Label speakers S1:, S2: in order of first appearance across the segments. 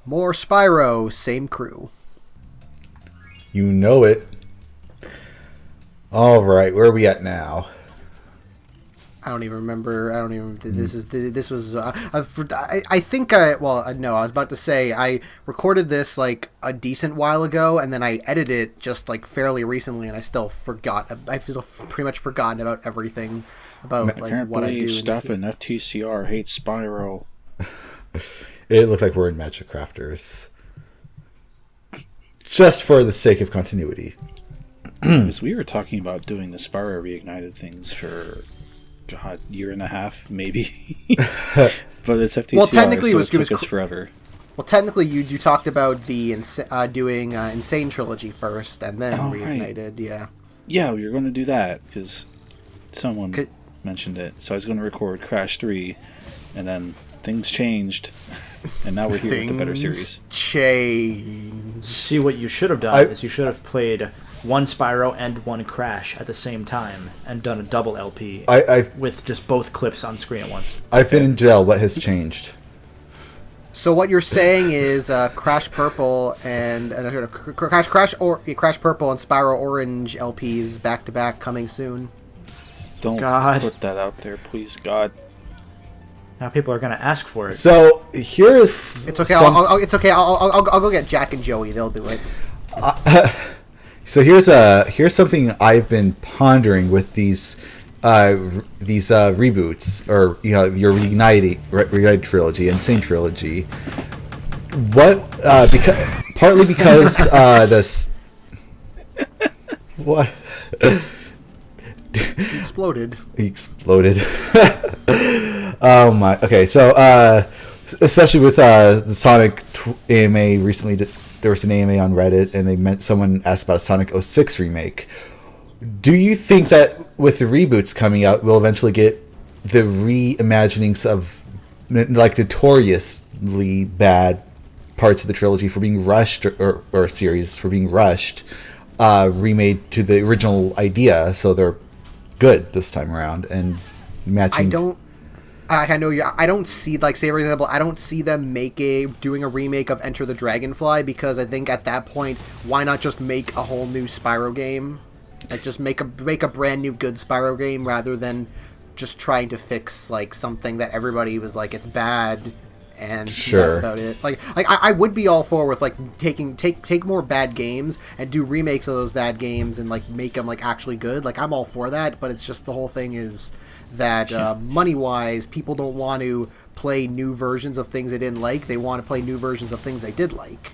S1: More Spyro, same crew.
S2: You know it. All right, where are we at now?
S1: I don't even remember. I don't even. This was. I think I. Well, no. I was about to say I recorded this like a decent while ago, and then I edited it just like fairly recently, and I still forgot. I feel pretty much forgotten about everything about like what I do.
S3: Steph and FTCR hates Spyro.
S2: It looked like we're in Magic Crafters. Just for the sake of continuity.
S3: Because we were talking about doing the Spyro Reignited things for, God, year and a half, maybe. But it's FTCR,
S1: well, technically
S3: so
S1: it
S3: took us forever.
S1: Well, technically you talked about the doing Insane Trilogy first, and then Reignited, right. Yeah.
S3: Yeah, we were going to do that, because someone mentioned it. So I was going to record Crash 3, and then things changed, and now we're here with the better series.
S4: Change. See, what you should have done is you should have played one Spyro and one Crash at the same time and done a double LP with just both clips on screen at once.
S2: I've been in jail. What has changed?
S1: So what you're saying is Crash Purple and Crash Purple and Spyro Orange LPs back to back coming soon.
S3: Don't put that out there, please, God.
S4: Now people are going to ask for it.
S2: So here's
S1: it's okay. It's okay. I'll go get Jack and Joey. They'll do it.
S2: So here's something I've been pondering with these reboots, or your Reignited trilogy, Insane trilogy. What? Partly because this. What?
S1: He exploded.
S2: Oh my. Okay, so especially with the Sonic AMA recently. There was an AMA on Reddit, and someone asked about a Sonic 06 remake. Do you think that with the reboots coming out, we'll eventually get the reimaginings of like notoriously bad parts of the trilogy for being rushed, or series for being rushed, remade to the original idea, so they're good this time around and matching?
S1: I know I don't see, like, say for example, I don't see them doing a remake of Enter the Dragonfly, because I think at that point, why not just make a whole new Spyro game? Like, just make a brand new good Spyro game rather than just trying to fix like something that everybody was like it's bad, and that's about it. Like I would be all for with like take more bad games and do remakes of those bad games and like make them like actually good. Like I'm all for that, but it's just the whole thing is that money-wise, people don't want to play new versions of things they didn't like. They want to play new versions of things they did like.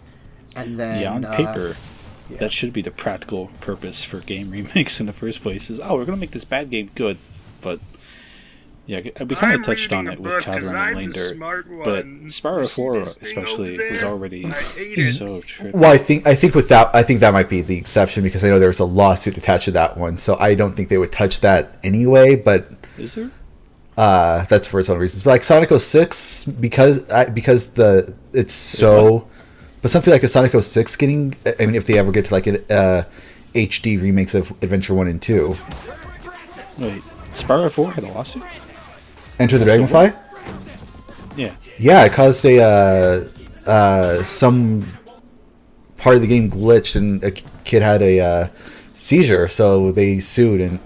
S1: And then
S3: on paper, that should be the practical purpose for game remakes in the first place. Is we're going to make this bad game good, but we kind of touched on it with Calvin and Linder, but Spyro 4 especially was already so tricky.
S2: Well, I think with that, I think that might be the exception, because I know there's a lawsuit attached to that one, so I don't think they would touch that anyway. But
S3: is there?
S2: That's for its own reasons. But like Sonic 06, because it's so. But something like a Sonic 06 getting, I mean, if they ever get to like an HD remakes of Adventure 1 and 2.
S3: Wait, Spyro 4 had a lawsuit?
S2: Enter the Dragonfly?
S3: Yeah.
S2: Yeah, it caused some part of the game glitched and a kid had a seizure, so they sued, and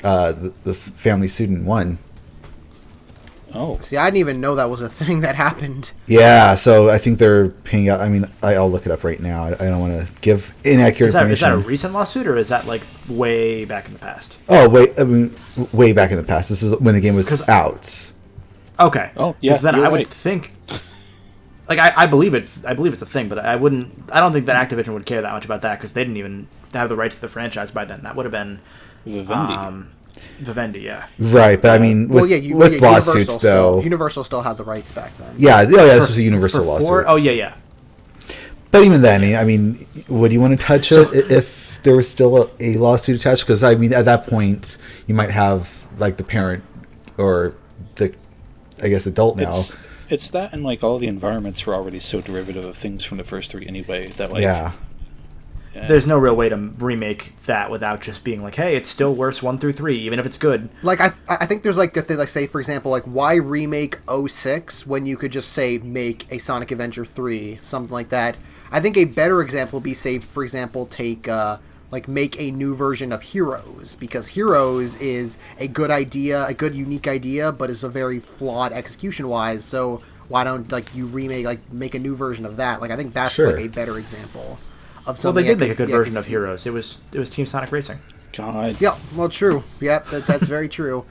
S2: the family sued and won.
S3: Oh.
S1: See, I didn't even know that was a thing that happened.
S2: Yeah, so I think they're paying out. I mean, I'll look it up right now. I don't want to give inaccurate information.
S4: Is that a recent lawsuit, or is that like way back in the past?
S2: Oh, way back in the past. This is when the game was out.
S4: Okay.
S3: Oh, yeah.
S4: Then I would think, like, I believe it's a thing, but I don't think that Activision would care that much about that, because they didn't even have the rights to the franchise by then. That would have been Vivendi, yeah.
S2: Right, but I mean, with lawsuits, though.
S1: Universal still had the rights back then.
S2: Yeah, this was a Universal lawsuit.
S4: Oh, yeah.
S2: But even then, I mean, would you want to touch it if there was still a lawsuit attached? Because, I mean, at that point, you might have, like, the parent or the, I guess, adult now.
S3: It's that, and, like, all the environments were already so derivative of things from the first three anyway, that, like...
S2: Yeah.
S4: there's no real way to remake that without just being like, hey, it's still worse 1 through 3, even if it's good.
S1: Like, I think there's, like, the thing, like, say, for example, like, why remake 06 when you could just, say, make a Sonic Adventure 3, something like that. I think a better example would be, say, for example, take, like, make a new version of Heroes, because Heroes is a good idea, a good, unique idea, but is a very flawed execution-wise, so why don't, like, you remake, like, make a new version of that? Like, I think that's, like, a better example of something.
S4: Well, they did make a good version of Heroes. It was Team Sonic Racing.
S3: God.
S1: Yeah, well, true. Yeah, that's very true.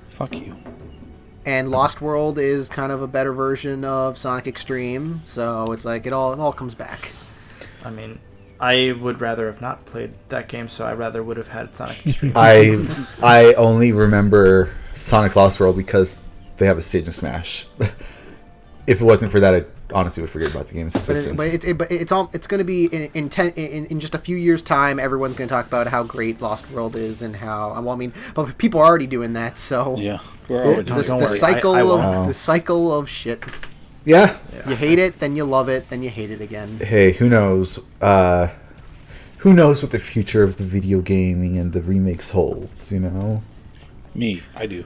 S3: Fuck you.
S1: And Lost World is kind of a better version of Sonic Extreme, so it's like it all comes back.
S4: I mean, I would rather have not played that game, so I rather would have had Sonic Extreme.
S2: I only remember Sonic Lost World because they have a stage in Smash. If it wasn't for that, I honestly would forget about the game's existence.
S1: But it's going to be in just a few years' time. Everyone's going to talk about how great Lost World is and how, well, I mean, but people are already doing that. So
S3: yeah, we're already
S1: the cycle of shit.
S2: Yeah.
S1: You hate it, then you love it, then you hate it again.
S2: Hey, who knows? Who knows what the future of the video gaming and the remakes holds? You know.
S3: Me, I do.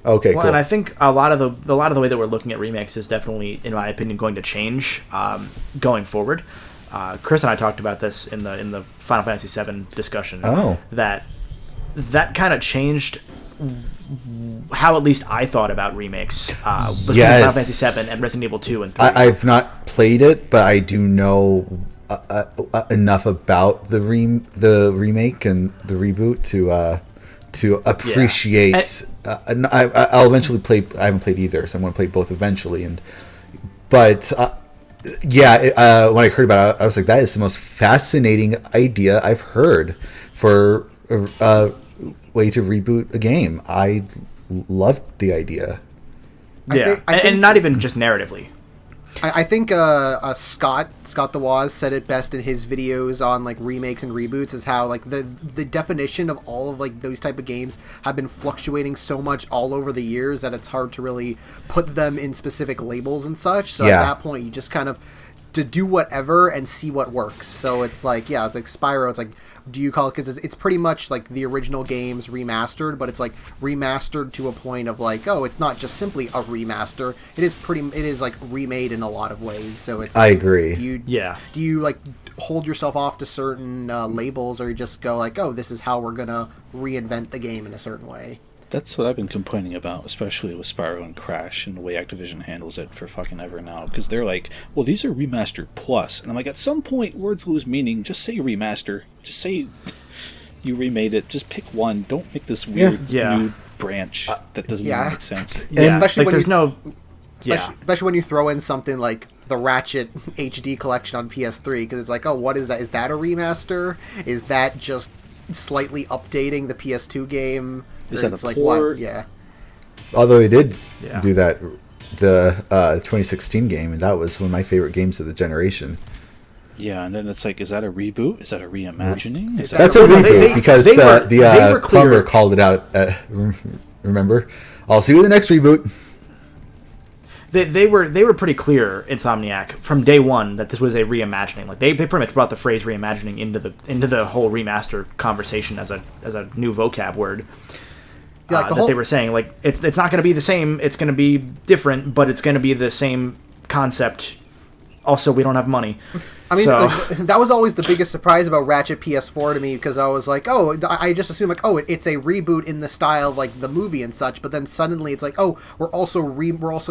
S2: Okay,
S4: well,
S2: cool.
S4: And I think a lot of the way that we're looking at remakes is definitely, in my opinion, going to change going forward. Chris and I talked about this in the Final Fantasy VII discussion.
S2: Oh,
S4: that kind of changed how at least I thought about remakes between Final Fantasy VII and Resident Evil 2 and 3.
S2: I've not played it, but I do know enough about the remake and the reboot to appreciate. I'll eventually play. I haven't played either, so I'm going to play both eventually. But when I heard about it, I was like, that is the most fascinating idea I've heard for a way to reboot a game. I loved the idea.
S4: Yeah, I think, and not even just narratively.
S1: I think Scott the Woz said it best in his videos on like remakes and reboots, is how like the definition of all of like those type of games have been fluctuating so much all over the years that it's hard to really put them in specific labels and such. So at that point, you just kind of to do whatever and see what works. So it's like, yeah, like Spyro, it's like, do you call it, because it's pretty much like the original games remastered, but it's like remastered to a point of like, oh, it's not just simply a remaster, it is like remade in a lot of ways. So it's like,
S2: I agree.
S1: Do you like hold yourself off to certain labels, or you just go like, oh, this is how we're gonna reinvent the game in a certain way?
S3: That's what I've been complaining about, especially with Spyro and Crash and the way Activision handles it for fucking ever now. Because they're like, well, these are remastered plus. And I'm like, at some point, words lose meaning. Just say remaster. Just say you remade it. Just pick one. Don't make this weird new branch that doesn't even make sense.
S1: Yeah, especially
S4: like
S1: when especially when you throw in something like the Ratchet HD collection on PS3, because it's like, oh, what is that? Is that a remaster? Is that just slightly updating the PS2 game?
S3: Is that a
S1: like
S3: port?
S1: What? Yeah.
S2: Although they did do that, the 2016 game, and that was one of my favorite games of the generation.
S3: Yeah, and then it's like, is that a reboot? Is that a reimagining?
S2: That's a reboot, because the plumber called it out. Remember? I'll see you in the next reboot.
S4: They were pretty clear, Insomniac, from day one that this was a reimagining. Like they pretty much brought the phrase reimagining into the whole remaster conversation as a new vocab word. Yeah, like they were saying, like it's not going to be the same. It's going to be different, but it's going to be the same concept. Also, we don't have money.
S1: I mean, that was always the biggest surprise about Ratchet PS4 to me, because I was like, oh, I just assumed like, oh, it's a reboot in the style of like the movie and such. But then suddenly it's like, oh, we're also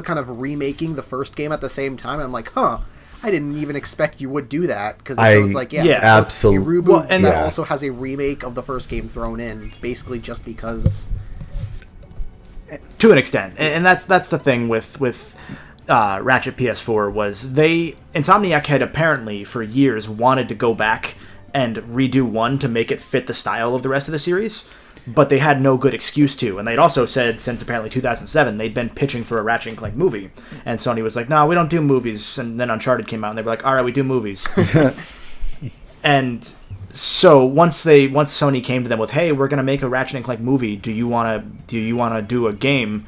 S1: kind of remaking the first game at the same time. And I'm like, huh, I didn't even expect you would do that, because it's like,
S2: absolutely,
S1: a reboot and that also has a remake of the first game thrown in, basically just because.
S4: To an extent, and that's the thing with Ratchet PS4 was Insomniac had apparently for years wanted to go back and redo 1 to make it fit the style of the rest of the series, but they had no good excuse to. And they'd also said since apparently 2007 they'd been pitching for a Ratchet & Clank movie, and Sony was like, no, we don't do movies. And then Uncharted came out and they were like, all right, we do movies. And so once Sony came to them with, hey, we're gonna make a Ratchet & Clank movie, do you wanna do a game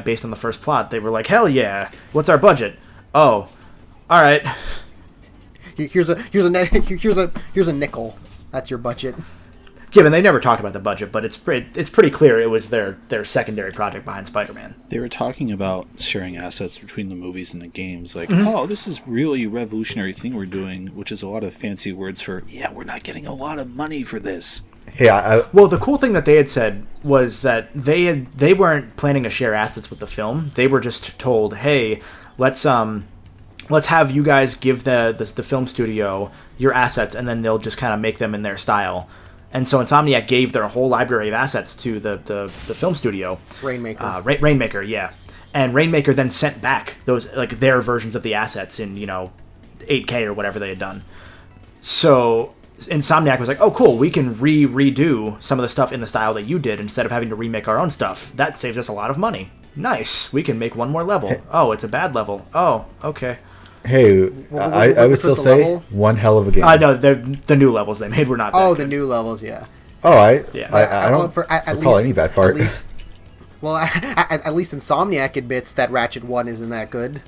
S4: based on the first plot? They were like, hell yeah, what's our budget? Oh, all right.
S1: here's a nickel. That's your budget.
S4: Given they never talked about the budget, but it's pretty clear it was their secondary project behind Spider-Man.
S3: They were talking about sharing assets between the movies and the games. Like, oh, this is really a revolutionary thing we're doing, which is a lot of fancy words for, yeah, we're not getting a lot of money for this.
S2: Hey,
S4: Well, the cool thing that they had said was that they weren't planning to share assets with the film. They were just told, hey, let's have you guys give the film studio your assets, and then they'll just kind of make them in their style. And so Insomniac gave their whole library of assets to the film studio.
S1: Rainmaker.
S4: Rainmaker, yeah. And Rainmaker then sent back those, like, their versions of the assets in, 8K or whatever they had done. So Insomniac was like, oh, cool, we can redo some of the stuff in the style that you did instead of having to remake our own stuff. That saves us a lot of money. Nice. We can make one more level. Oh, it's a bad level. Oh, okay.
S2: hey, I would still say
S1: level?
S2: one hell of a game.
S4: No, the new levels they made were not that good.
S1: The new levels, yeah.
S2: Oh, I don't
S1: at
S2: recall
S1: least,
S2: any bad part.
S1: At least Insomniac admits that Ratchet 1 isn't that good.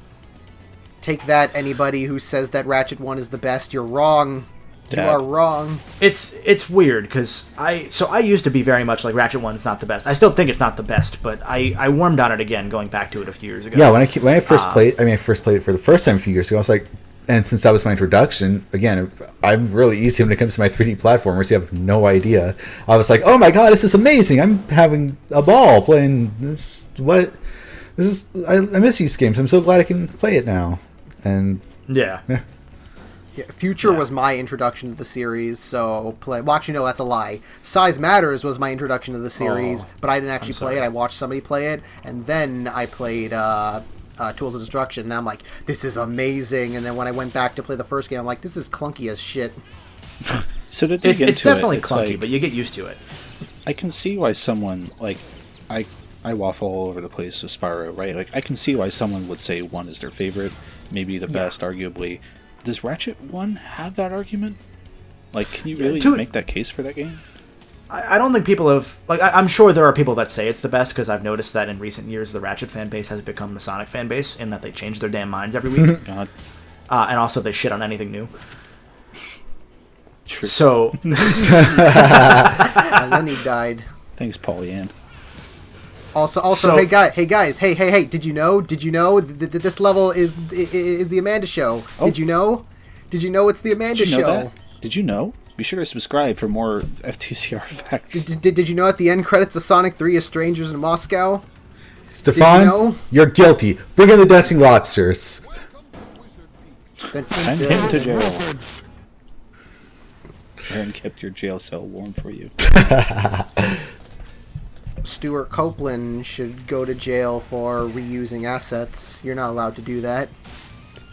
S1: Take that, anybody who says that Ratchet 1 is the best. You're wrong.
S3: Dad.
S1: You are wrong.
S4: It's weird because I used to be very much like Ratchet 1's not the best. I still think it's not the best, but I warmed on it again going back to it a few years ago.
S2: Yeah, when I first played it for the first time a few years ago. I was like, and since that was my introduction, again, I'm really easy when it comes to my 3D platformers. You have no idea. I was like, oh my god, this is amazing! I'm having a ball playing this. I miss these games. I'm so glad I can play it now. And
S4: yeah.
S1: Yeah, Future was my introduction to the series, so Well, actually, no, that's a lie. Size Matters was my introduction to the series, but I didn't actually play it. I watched somebody play it, and then I played Tools of Destruction, and I'm like, this is amazing. And then when I went back to play the first game, I'm like, this is clunky as shit.
S3: So to dig
S4: it's
S3: into
S4: definitely clunky,
S3: like,
S4: but you get used to it.
S3: I can see why someone, like, I waffle all over the place with Spyro, right? Like, I can see why someone would say 1 is their favorite, maybe the best, arguably. Does Ratchet 1 have that argument? Like, can you really make that case for that game?
S4: I don't think people have... Like, I'm sure there are people that say it's the best, because I've noticed that in recent years the Ratchet fan base has become the Sonic fan base, in that they change their damn minds every week.
S3: God.
S4: And also they shit on anything new.
S3: True.
S4: So...
S1: And then he died.
S3: Thanks, Pollyann.
S1: Also, hey guys, did you know that this level is the Amanda Show?
S3: Oh.
S1: Did you know it's the Amanda Show?
S3: That? Did you know? Be sure to subscribe for more FTCR facts.
S1: Did you know at the end credits of Sonic 3 is Strangers in Moscow?
S2: Stefan, you're guilty. Bring in the dancing lobsters.
S3: Send him to jail. Aaron kept your jail cell warm for you.
S1: Stuart Copeland should go to jail for reusing assets. You're not allowed to do that.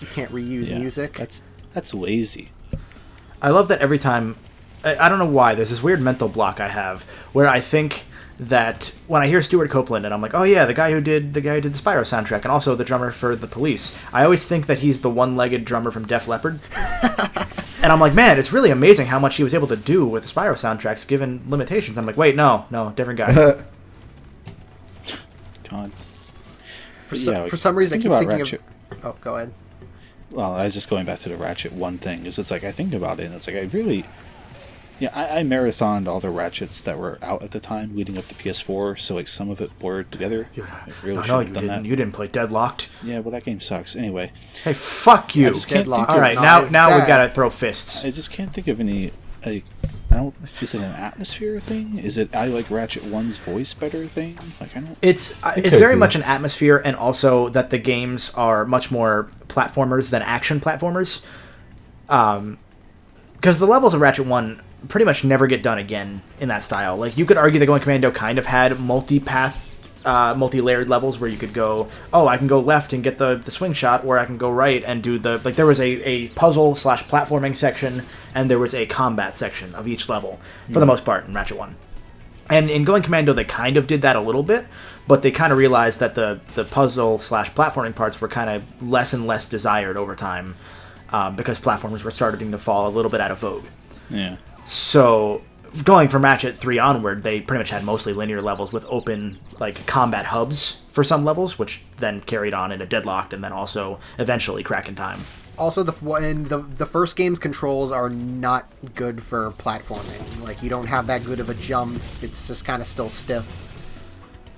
S1: You can't reuse music.
S3: That's lazy.
S4: I love that every time... I don't know why. There's this weird mental block I have where I think that when I hear Stuart Copeland and I'm like, oh yeah, the guy who did the Spyro soundtrack and also the drummer for The Police, I always think that he's the one-legged drummer from Def Leppard. And I'm like, man, it's really amazing how much he was able to do with the Spyro soundtracks given limitations. I'm like, wait, no, different guy.
S3: God.
S1: For some reason, I keep thinking
S3: Ratchet.
S1: of... Oh, go ahead.
S3: Well, I was just going back to the Ratchet 1 thing. It's like, I think about it, and it's like, I really... Yeah, I marathoned all the Ratchets that were out at the time, leading up to PS4, so, like, some of it blurred together. I really should have done that.
S4: You didn't play Deadlocked.
S3: Yeah, well, that game sucks. Anyway.
S4: Hey, fuck you.
S3: I just can't think
S4: all right, now we've got to throw fists.
S3: I just can't think of any... Is it an atmosphere thing? Is it I like Ratchet 1's voice better thing? Like, I don't...
S4: It's very much an atmosphere, and also that the games are much more platformers than action platformers. Because the levels of Ratchet 1 pretty much never get done again in that style. Like, you could argue that Going Commando kind of had multi-layered levels where you could go, oh, I can go left and get the swing shot, or I can go right and do the... Like, there was a puzzle/platforming section, and there was a combat section of each level, for the most part, in Ratchet 1. And in Going Commando, they kind of did that a little bit, but they kind of realized that the puzzle/platforming parts were kind of less and less desired over time, because platformers were starting to fall a little bit out of vogue.
S3: Yeah.
S4: So, going from Ratchet 3 onward, they pretty much had mostly linear levels with open, like, combat hubs for some levels, which then carried on into Deadlocked and then also eventually Crack in Time.
S1: Also, the first game's controls are not good for platforming. Like, you don't have that good of a jump. It's just kind of still stiff.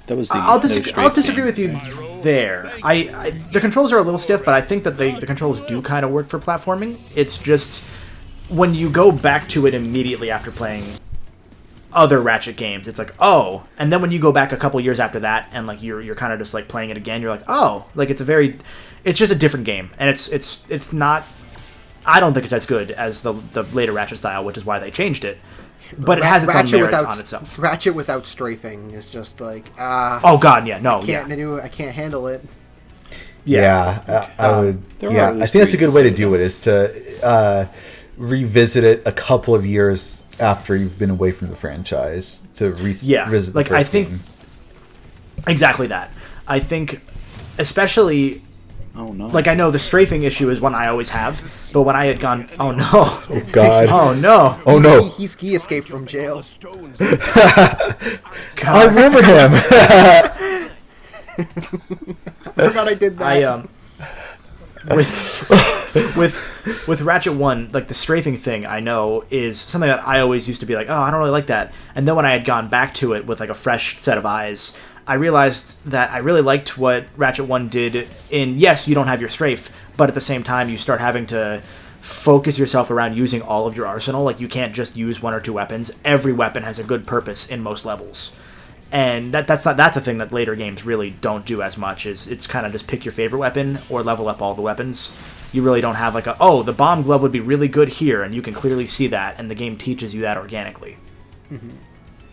S3: That was the
S4: I'll disagree with you there. The controls are a little stiff, but I think that the controls do kind of work for platforming. It's just when you go back to it immediately after playing other Ratchet games, it's like, oh, and then when you go back a couple years after that and like you're kind of just like playing it again, you're like, oh, like it's just a different game, and it's not. I don't think it's as good as the later Ratchet style, which is why they changed it. But it has its own merits on itself.
S1: Ratchet without strafing is just like
S4: oh god, yeah, no,
S1: I can't handle it.
S2: Yeah, I would. Yeah, I think that's a good way to do it. Is to revisit it a couple of years after you've been away from the franchise to revisit.
S4: Like
S2: the first
S4: I think
S2: game.
S4: Exactly that. I think, especially.
S3: Oh no!
S4: Like I know the strafing issue is one I always have, but when I had gone, oh no,
S2: Oh god!
S4: oh no,
S2: Oh no!
S1: He escaped from jail.
S2: I remember him.
S1: I forgot I did that.
S4: With Ratchet 1, like the strafing thing, I know is something that I always used to be like, oh, I don't really like that. And then when I had gone back to it with like a fresh set of eyes, I realized that I really liked what Ratchet 1 did in, yes, you don't have your strafe, but at the same time you start having to focus yourself around using all of your arsenal. Like you can't just use one or two weapons. Every weapon has a good purpose in most levels. And that's a thing that later games really don't do as much. Is it's kind of just pick your favorite weapon or level up all the weapons. You really don't have like the bomb glove would be really good here, and you can clearly see that, and the game teaches you that organically.
S1: Mm-hmm.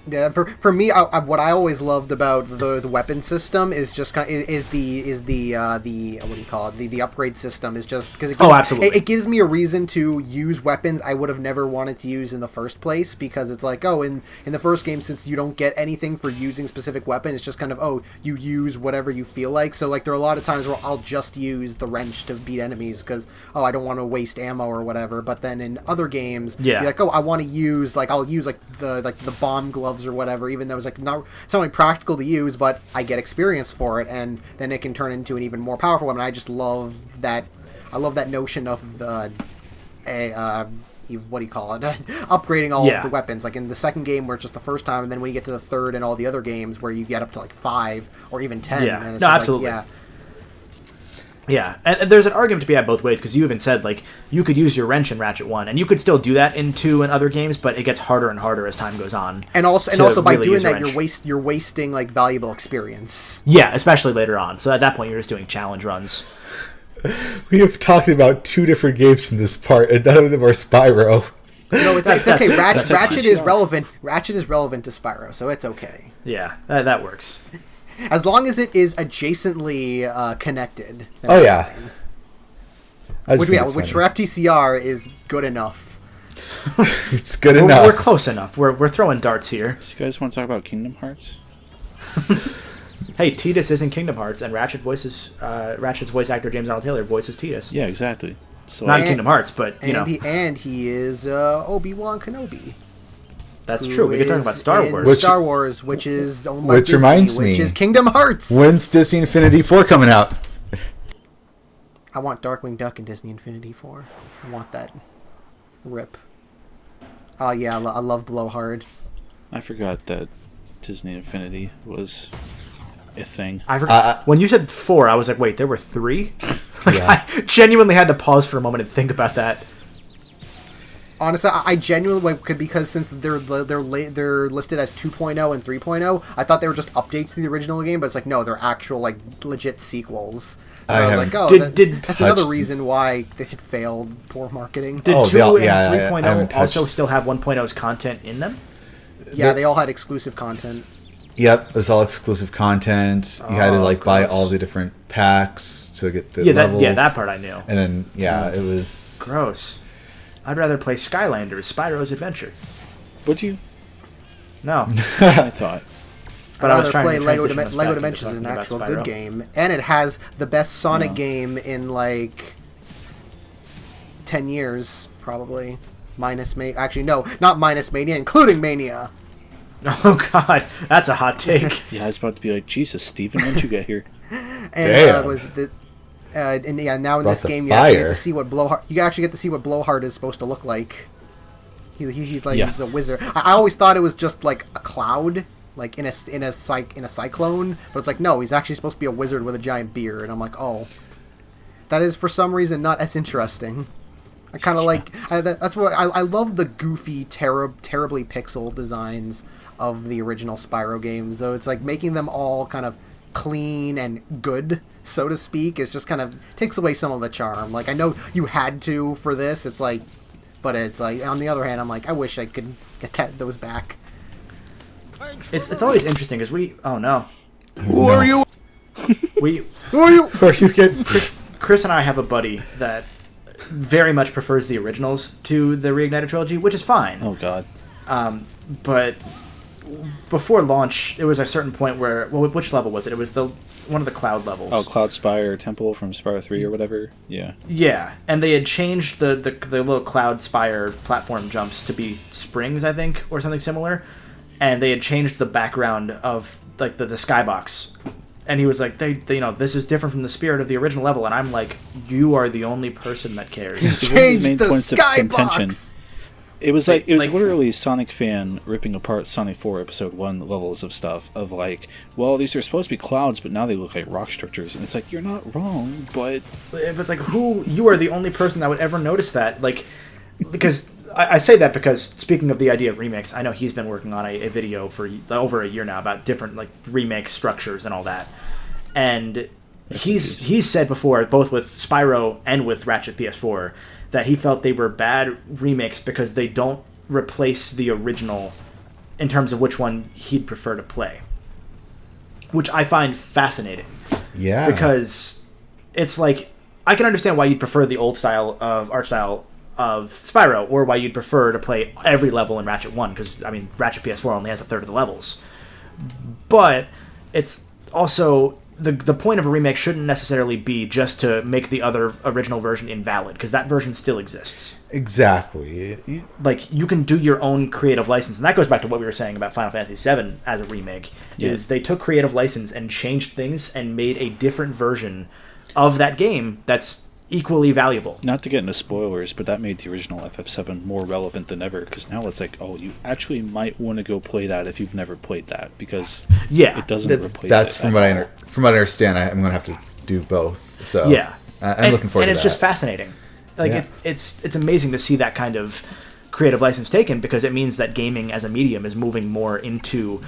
S1: Yeah, for me, what I always loved about the weapon system is just is the what do you call it, the upgrade system is just because
S4: absolutely
S1: it gives me a reason to use weapons I would have never wanted to use in the first place, because it's like, oh, in the first game, since you don't get anything for using specific weapon, it's just kind of, oh, you use whatever you feel like. So like there are a lot of times where I'll just use the wrench to beat enemies because, oh, I don't want to waste ammo or whatever. But then in other games,
S4: yeah,
S1: you're like, oh, I want to use I'll use the bomb glove or whatever, even though it's like not really practical to use, but I get experience for it, and then it can turn into an even more powerful weapon. I just love that. I love that notion of what do you call it? Upgrading all of the weapons. Like in the second game, where it's just the first time, and then when you get to the third and all the other games, where you get up to like 5 or even 10.
S4: Yeah,
S1: and it's
S4: no, absolutely.
S1: Like,
S4: yeah, and there's an argument to be had both ways, because you even said, like, you could use your wrench in Ratchet 1, and you could still do that in 2 and other games, but it gets harder and harder as time goes on.
S1: And also by doing that, you're wasting, like, valuable experience.
S4: Yeah, especially later on. So at that point, you're just doing challenge runs.
S2: We have talked about 2 different games in this part, and none of them are Spyro.
S1: No, it's okay. Ratchet is relevant. Ratchet is relevant to Spyro, so it's okay.
S4: Yeah, that works.
S1: As long as it is adjacently connected.
S2: Oh yeah.
S1: Which for FTCR is good enough.
S2: It's good enough.
S4: We're close enough. We're throwing darts here.
S3: So you guys want to talk about Kingdom Hearts?
S4: Hey, Tidus is in Kingdom Hearts, and Ratchet's voice actor James Arnold Taylor voices Tidus.
S3: Yeah, exactly. So
S4: not in Kingdom Hearts, but you know.
S1: And he is Obi-Wan Kenobi.
S4: That's true. We could talk about Star Wars.
S1: Star Wars, which is owned by
S2: which
S1: Disney,
S2: reminds me,
S1: which is Kingdom Hearts.
S2: When's Disney Infinity 4 coming out?
S1: I want Darkwing Duck in Disney Infinity 4. I want that. Rip. Oh yeah, I love Blowhard.
S3: I forgot that Disney Infinity was a thing.
S4: I forgot. When you said 4, I was like, wait, there were 3?
S2: Yeah.
S4: I genuinely had to pause for a moment and think about that.
S1: Honestly, I genuinely, because since they're listed as 2.0 and 3.0, I thought they were just updates to the original game, but it's like, no, they're actual, like, legit sequels. So I was like, oh, that's another reason why it failed. Poor marketing.
S4: Did 2 and 3.0 also still have 1.0's content in them?
S1: Yeah, they all had exclusive content.
S2: Yep, it was all exclusive content. You had to buy all the different packs to get the levels.
S4: That part I knew.
S2: And then it was
S4: gross. I'd rather play Skylanders, Spyro's Adventure.
S3: Would you?
S4: No.
S3: I thought.
S1: But I was trying to Lego Dimensions is an actual good game, and it has the best Sonic game in 10 years, probably. Actually, no, not minus Mania, including Mania.
S4: Oh God, that's a hot take.
S3: Yeah, I was about to be like, Jesus, Steven, when did you get here?
S1: And and yeah, now in
S2: Brought
S1: this
S2: the
S1: game, you actually get
S2: fire.
S1: to see what Blowhard. You actually get to see what Blowhard is supposed to look like. He's like
S3: Yeah.
S1: he's a wizard. I always thought it was just like a cloud, like in a cyclone, but it's like no, he's actually supposed to be a wizard with a giant beard. And I'm like, oh, that is for some reason not as interesting. I kind of like that's what I love the goofy, terribly pixel designs of the original Spyro games. So it's like making them all kind of clean and good, so to speak, is just kind of takes away some of the charm. Like I know you had to for this. It's like, but it's like on the other hand, I'm like I wish I could get those back.
S4: It's always interesting because oh no,
S2: Who are you?
S1: Who are you?
S2: Are you kidding?
S4: Chris and I have a buddy that very much prefers the originals to the Reignited trilogy, which is fine.
S3: Oh God.
S4: But before launch, there was a certain point where, well, which level was it? It was one of the cloud levels.
S3: Oh, Cloud Spire Temple from Spyro 3 or whatever. Yeah.
S4: Yeah, and they had changed the little Cloud Spire platform jumps to be springs, I think, or something similar. And they had changed the background of like the skybox. And he was like, they this is different from the spirit of the original level. And I'm like, you are the only person that cares.
S1: Change
S3: main
S1: the
S3: points of contention.
S1: skybox.
S3: It was like
S4: Like-
S3: literally a Sonic fan ripping apart Sonic 4 Episode 1 levels of stuff of like, well, these are supposed to be clouds, but now they look like rock structures, and it's like you're not wrong, but
S4: It's like, you are the only person that would ever notice that. Like, because I say that because speaking of the idea of remakes, I know he's been working on a video for over a year now about different like remake structures and all that. And he's said before, both with Spyro and with Ratchet PS4, that he felt they were bad remakes because they don't replace the original in terms of which one he'd prefer to play. Which I find fascinating.
S2: Yeah.
S4: Because it's like, I can understand why you'd prefer the old style of art style of Spyro, or why you'd prefer to play every level in Ratchet 1, because, I mean, Ratchet PS4 only has a third of the levels. But it's also, the point of a remake shouldn't necessarily be just to make the other original version invalid, because that version still exists.
S2: Exactly.
S4: Like, you can do your own creative license, and that goes back to what we were saying about Final Fantasy VII as a remake, is they took creative license and changed things and made a different version of that game that's equally valuable.
S3: not to get into spoilers, but that made the original FF7 more relevant than ever, because now it's like, oh, you actually might want to go play that if you've never played that, because
S4: Yeah.
S3: it doesn't replace
S2: That's
S3: it
S2: from
S3: at
S2: what
S3: all.
S2: from what I understand. I'm going to have to do both. So
S4: Yeah.
S2: I'm looking forward to that.
S4: And it's just fascinating. Like,
S2: Yeah.
S4: it's amazing to see that kind of creative license taken, because it means that gaming as a medium is moving more into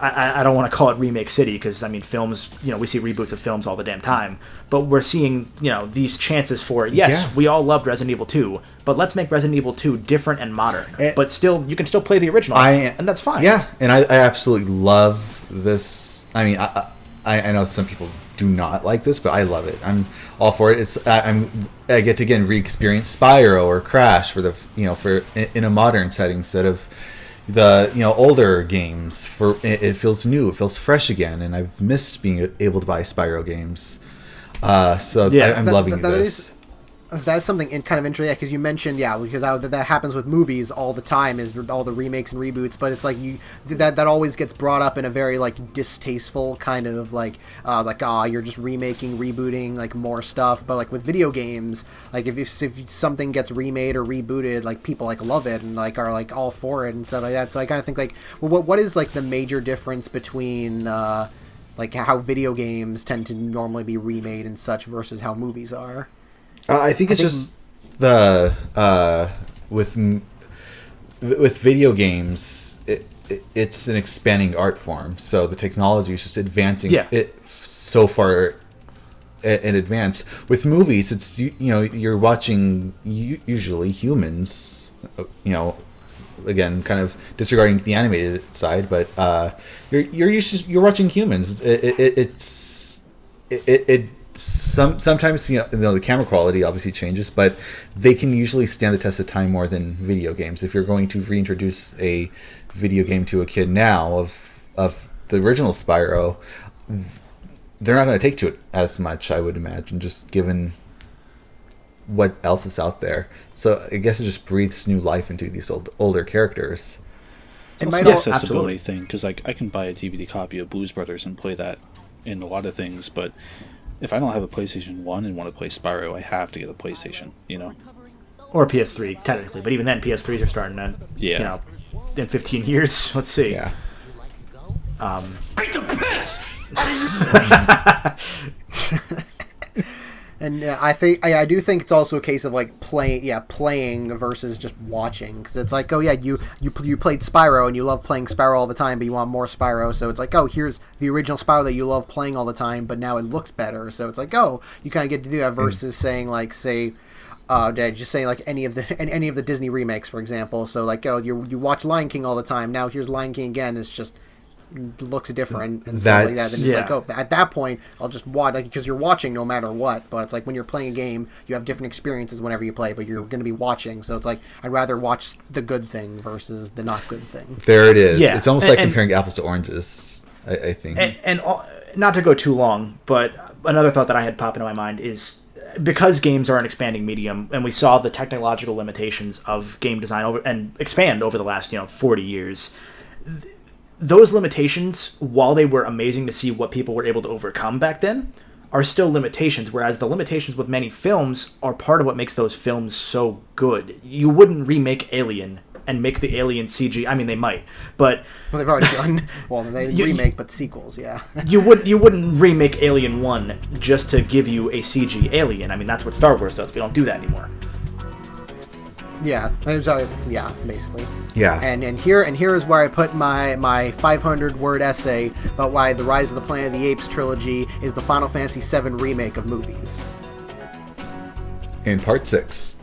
S4: I don't want to call it remake city, because I mean, films, we see reboots of films all the damn time, but we're seeing these chances for, yes,
S2: Yeah.
S4: we all loved Resident Evil 2, but let's make Resident Evil 2 different and modern,
S2: And-
S4: but still you can still play the original, and that's fine.
S2: Yeah, and I absolutely love this. I mean, I know some people do not like this, but I love it. I'm all for it. I get to again re-experience Spyro or Crash for in a modern setting instead of the older games. For it feels new, it feels fresh again, and I've missed being able to buy Spyro games. So
S4: Yeah.
S2: I'm loving this.
S1: That's something kind of interesting, because you mentioned, because that happens with movies all the time, is all the remakes and reboots, but it's like that always gets brought up in a very like distasteful kind of like you're just remaking, rebooting like more stuff. But like with video games, like if something gets remade or rebooted, like people like love it and like are like all for it and stuff like that. So I kind of think like, well, what is like the major difference between like how video games tend to normally be remade and such versus how movies are?
S2: I think it's just the with video games, it's an expanding art form. So the technology is just advancing it so far in advance. With movies, it's you're watching usually humans. Again, kind of disregarding the animated side, but you're watching humans. Sometimes the camera quality obviously changes, but they can usually stand the test of time more than video games. If you're going to reintroduce a video game to a kid now of the original Spyro, they're not going to take to it as much, I would imagine, just given what else is out there. So I guess it just breathes new life into these older characters.
S3: It's
S1: It
S3: also
S1: might
S3: an
S1: al-
S3: accessibility
S4: absolutely.
S3: thing, because like I can buy a DVD copy of Blues Brothers and play that in a lot of things, but if I don't have a PlayStation 1 and want to play Spyro, I have to get a PlayStation, you know?
S4: Or PS3, technically. But even then, PS3s are starting to,
S3: Yeah.
S4: you know, in 15 years. Let's see.
S2: Yeah.
S5: Beat the piss!
S1: And I do think it's also a case of like playing versus just watching, because it's like, oh yeah, you played Spyro and you love playing Spyro all the time, but you want more Spyro, so it's like, oh, here's the original Spyro that you love playing all the time, but now it looks better, so it's like, oh, you kind of get to do that versus saying like, say, just saying like any of the Disney remakes, for example. So like, oh, you watch Lion King all the time, now here's Lion King again. It's just looks different and stuff like that. And it's like, oh, at that point, I'll just watch, like, because you're watching no matter what. But it's like when you're playing a game, you have different experiences whenever you play, but you're going to be watching. So it's like I'd rather watch the good thing versus the not good thing.
S2: There it is.
S4: Yeah.
S2: It's almost like comparing apples to oranges, I think.
S4: And not to go too long, but another thought that I had pop into my mind is, because games are an expanding medium, and we saw the technological limitations of game design expand over the last 40 years. Those limitations, while they were amazing to see what people were able to overcome back then, are still limitations, whereas the limitations with many films are part of what makes those films so good. You wouldn't remake Alien and make the Alien CG. I mean, they might, but...
S1: Well, they've already done... Well, they remake, but sequels, yeah.
S4: You wouldn't remake Alien 1 just to give you a CG Alien. I mean, that's what Star Wars does. We don't do that anymore.
S1: Yeah, yeah, basically.
S2: Yeah.
S1: And here is where I put my 500-word essay about why the Rise of the Planet of the Apes trilogy is the Final Fantasy VII remake of movies.
S2: In part 6.